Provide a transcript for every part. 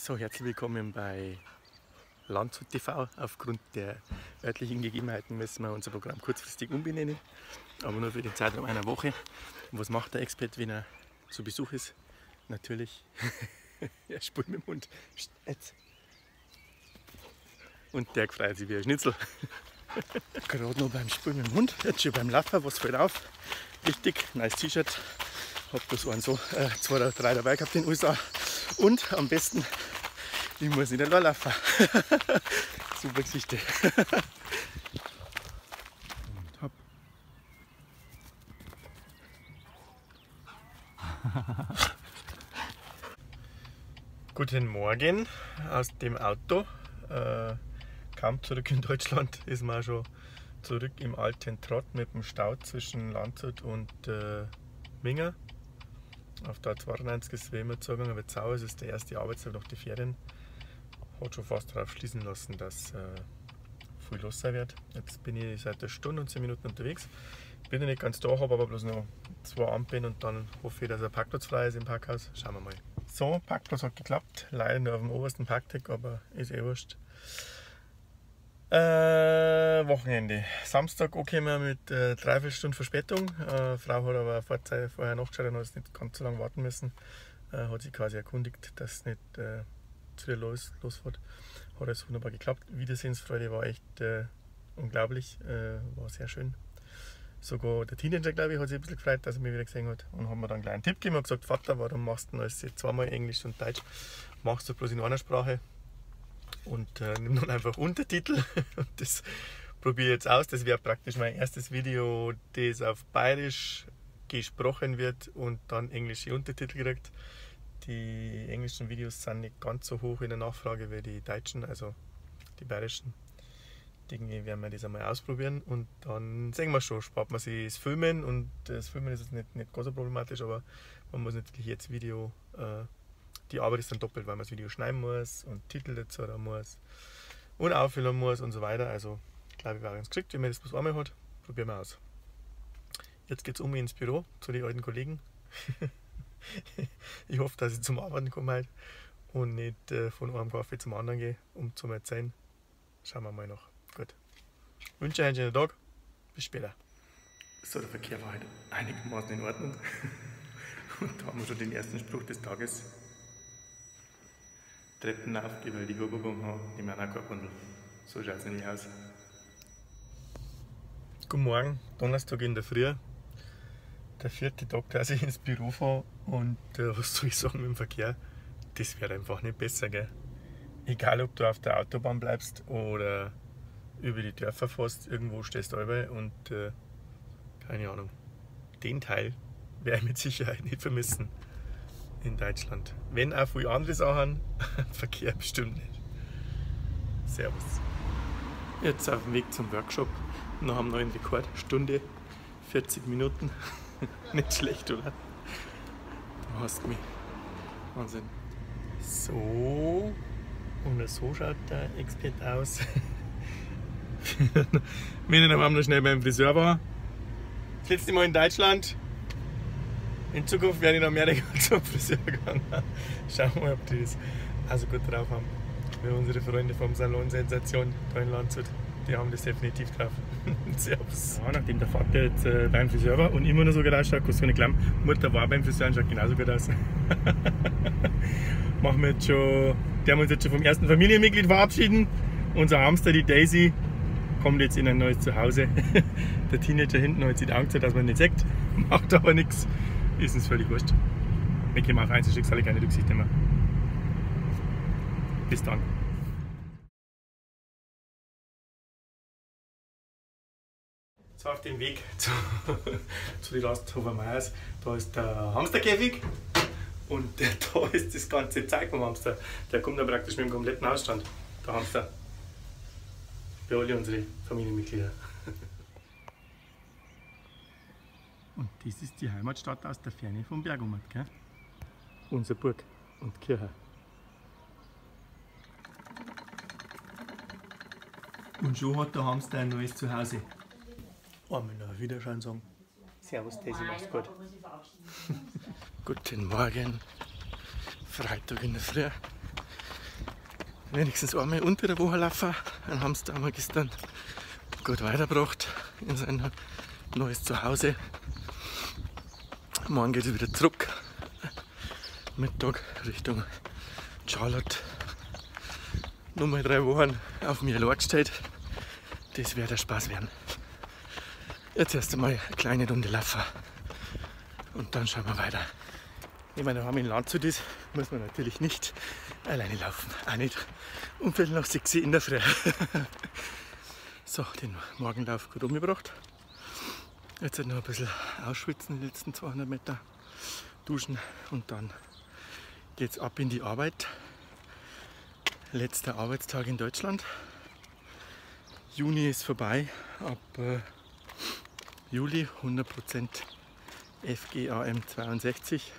So, herzlich willkommen bei Landshut TV. Aufgrund der örtlichen Gegebenheiten müssen wir unser Programm kurzfristig umbenennen, aber nur für den Zeitraum einer Woche. Und was macht der Expert, wenn er zu Besuch ist? Natürlich, er spielt mit dem Hund. Jetzt. Und der freut sich wie ein Schnitzel. Gerade noch beim Spielen mit dem Hund, jetzt schon beim Laufen, was fällt auf? Wichtig, nice T-Shirt. Hab bloß einen so, 2 oder 3 dabei gehabt in den USA. Und am besten, ich muss nicht allein laufen. Super Geschichte. Und hopp. Guten Morgen aus dem Auto. Kaum zurück in Deutschland ist man schon zurück im alten Trott mit dem Stau zwischen Landshut und Minga. Auf der 92 ist wie immer zugegangen, aber jetzt auch, es ist der erste Arbeitstag nach den Ferien. Hat schon fast darauf schließen lassen, dass viel los sein wird. Jetzt bin ich seit einer Stunde und 10 Minuten unterwegs. Bin noch nicht ganz da, habe aber bloß noch 2 Ampeln und dann hoffe ich, dass ein Parkplatz frei ist im Parkhaus. Schauen wir mal. So, Parkplatz hat geklappt. Leider nur auf dem obersten Parkdeck, aber ist eh wurscht. Wochenende. Samstag angekommen mit 3 Stunden Verspätung. Frau hat aber vorher nachgeschaut und hat es nicht ganz so lange warten müssen. Hat sich quasi erkundigt, dass es nicht zu dir losfährt. Hat alles wunderbar geklappt. Wiedersehensfreude war echt unglaublich. War sehr schön. Sogar der Teenager, glaube ich, hat sich ein bisschen gefreut, dass er mich wieder gesehen hat. Und hat mir dann gleich einen Tipp gegeben und gesagt: Vater, warum machst du denn alles zweimal Englisch und Deutsch? Machst du bloß in einer Sprache? Und nimm dann einfach Untertitel. Und das probiere ich jetzt aus. Das wäre praktisch mein erstes Video, das auf Bayerisch gesprochen wird und dann englische Untertitel kriegt. Die englischen Videos sind nicht ganz so hoch in der Nachfrage wie die deutschen, also die bayerischen. Irgendwie werden wir das einmal ausprobieren und dann sehen wir schon, spart man sich das Filmen, und das Filmen ist jetzt nicht ganz so problematisch, aber man muss natürlich jetzt Video, die Arbeit ist dann doppelt, weil man das Video schneiden muss und Titel dazu haben muss und auffüllen muss und so weiter. Also ich glaube, ich war ganz geschickt, wenn man das bloß einmal hat. Probieren wir aus. Jetzt geht es ins Büro zu den alten Kollegen. Ich hoffe, dass ich zum Arbeiten komme heute und nicht von einem Kaffee zum anderen gehe, um zu erzählen. Schauen wir mal noch. Gut. Ich wünsche euch einen schönen Tag. Bis später. So, der Verkehr war heute einigermaßen in Ordnung. Und da haben wir schon den ersten Spruch des Tages. Treppen auf, die wir die Übergang haben, die wir auch kein Bundel. So schaut es nämlich aus. Guten Morgen, Donnerstag in der Früh. Der 4. Tag, dass ich ins Büro fahre, und was soll ich sagen mit dem Verkehr? Das wird einfach nicht besser, gell? Egal, ob du auf der Autobahn bleibst oder über die Dörfer fährst, irgendwo stehst du rüber und keine Ahnung. Den Teil werde ich mit Sicherheit nicht vermissen in Deutschland. Wenn auch viele andere Sachen, Verkehr bestimmt nicht. Servus. Jetzt auf dem Weg zum Workshop. Wir haben noch einen Rekord, Stunde, 40 Minuten. Nicht schlecht, oder? Du hast mich. Wahnsinn. So. Und so schaut der Expert aus. Wenn ich am noch schnell beim Friseur war. Das letzte Mal in Deutschland. In Zukunft werde ich nach Amerika zum Friseur gegangen. Schauen wir mal, ob die das also gut drauf haben. Wie unsere Freunde vom Salon Sensation da in Landshut. Die haben das definitiv drauf. Servus. Ja, nachdem der Vater jetzt beim Friseur war und immer noch so gut ausschaut, kannst du nicht glauben, Mutter war beim Friseur und schaut genauso gut aus. Machen wir jetzt schon, die haben uns jetzt schon vom ersten Familienmitglied verabschieden. Unser Hamster, die Daisy, kommt jetzt in ein neues Zuhause. Der Teenager hinten hat sich die Angst, dass man nicht sieht, macht aber nichts. Ist uns völlig wurscht. Wir können auf Einzelschicksale keine Rücksicht nehmen. Bis dann. So, auf dem Weg zu den Rasthofer Meyers, da ist der Hamsterkäfig und da ist das ganze Zeug vom Hamster. Der kommt dann praktisch mit dem kompletten Hausstand, der Hamster. Für alle unsere Familienmitglieder. Und das ist die Heimatstadt aus der Ferne vom Bergummert, gell? Unsere Burg und Kirche. Und schon hat der Hamster ein neues Zuhause. Einmal noch Wiederschauen sagen. Servus, Daisy, mach's gut. Guten Morgen. Freitag in der Früh. wenigstens einmal unter der Woche laufen. Ein Hamster haben wir gestern gut weitergebracht in sein neues Zuhause. Morgen geht es wieder zurück. Mittag Richtung Charlotte. Nochmal 3 Wochen auf mir allein gestellt. Das wird der Spaß werden. Jetzt erst einmal eine kleine Runde laufen. Und dann schauen wir weiter. Wenn man daheim in Landshut ist, muss man natürlich nicht alleine laufen. Auch nicht um 5:45 in der Früh. So, den Morgenlauf gut umgebracht. Jetzt noch ein bisschen ausschwitzen, die letzten 200 Meter. Duschen und dann geht's ab in die Arbeit. Letzter Arbeitstag in Deutschland. Juni ist vorbei. Ab Juli 100% FGAM 62.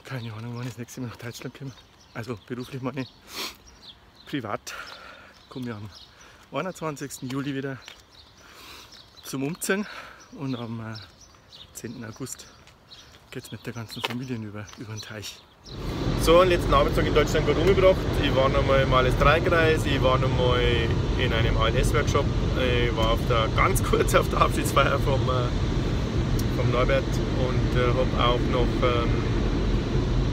Keine Ahnung, wann ich das nächste Mal nach Deutschland komme. Also beruflich meine. Privat komme ich am 21. Juli wieder zum Umziehen und am 10. August geht es mit der ganzen Familie über den Teich. So, den letzten Arbeitstag in Deutschland gut umgebracht. Ich war nochmal im ALS-3-Kreis, ich war nochmal in einem ALS-Workshop, ich war ganz kurz auf der Abschiedsfeier vom Norbert und habe auch noch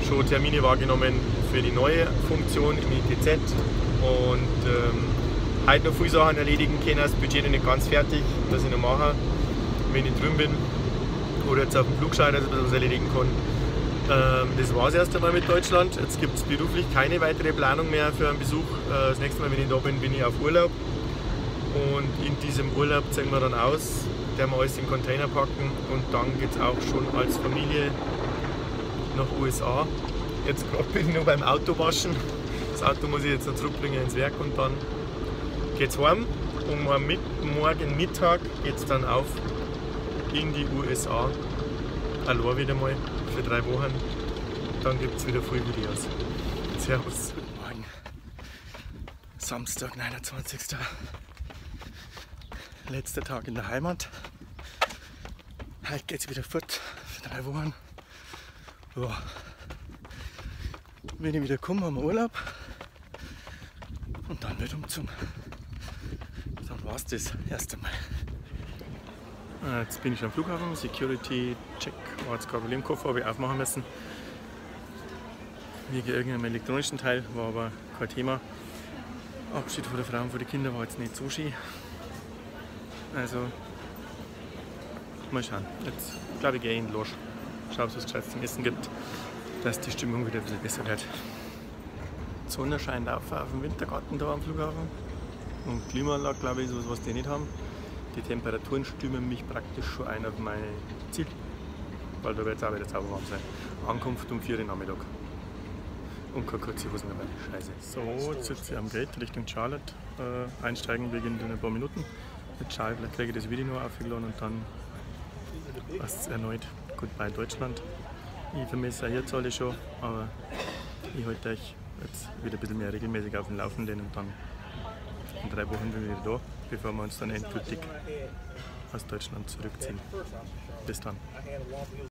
schon Termine wahrgenommen für die neue Funktion im ITZ und heute noch viele Sachen erledigen können, das Budget noch nicht ganz fertig, was ich noch mache, wenn ich drüben bin oder jetzt auf dem Flugschein, dass ich was erledigen kann. Das war es erst einmal mit Deutschland. Jetzt gibt es beruflich keine weitere Planung mehr für einen Besuch. Das nächste Mal, wenn ich da bin, bin ich auf Urlaub. Und in diesem Urlaub zeigen wir dann aus, werden wir alles in den Container packen und dann geht es auch schon als Familie nach USA. Jetzt gerade bin ich noch beim Autowaschen. Das Auto muss ich jetzt noch zurückbringen ins Werk und dann geht es heim. Und morgen Mittag geht es dann auf in die USA. Allein wieder mal für 3 Wochen. Dann gibt es wieder viele Videos. Servus. Guten Morgen. Samstag, 29. Letzter Tag in der Heimat. Heute geht es wieder fort für 3 Wochen. Ja. Wenn ich wieder komme, haben wir Urlaub. Und dann wird umgezogen. Dann war es das erst einmal. Jetzt bin ich am Flughafen, Security Check war jetzt kein Problem, Koffer habe ich aufmachen müssen. Wegen irgendeinem elektronischen Teil, war aber kein Thema. Abschied von der Frau und von den Kindern war jetzt nicht so schön. Also, mal schauen. Jetzt glaube ich, gehe ich in den Losch. Schau, ob es was Gescheites zum Essen gibt, dass die Stimmung wieder ein bisschen besser wird. Die Sonne scheint auf dem Wintergarten da am Flughafen. Und Klimaanlage, glaube ich, ist was die nicht haben. Die Temperaturen stimmen mich praktisch schon ein auf mein Ziel, weil da wird es auch wieder sauberwarm sein. Ankunft um 4 Uhr Nachmittag. Und keine kurze Hosen dabei. Scheiße. So, jetzt sitze ich am Gate Richtung Charlotte. Einsteigen beginnt in ein paar Minuten. Mit Charlotte vielleicht kriege ich das Video noch aufgeladen und dann passt es erneut. Goodbye Deutschland. Ich vermisse auch jetzt alle schon, aber ich halte euch jetzt wieder ein bisschen mehr regelmäßig auf dem Laufenden und dann in 3 Wochen sind wir wieder da, bevor wir uns dann endgültig aus Deutschland zurückziehen. Bis dann.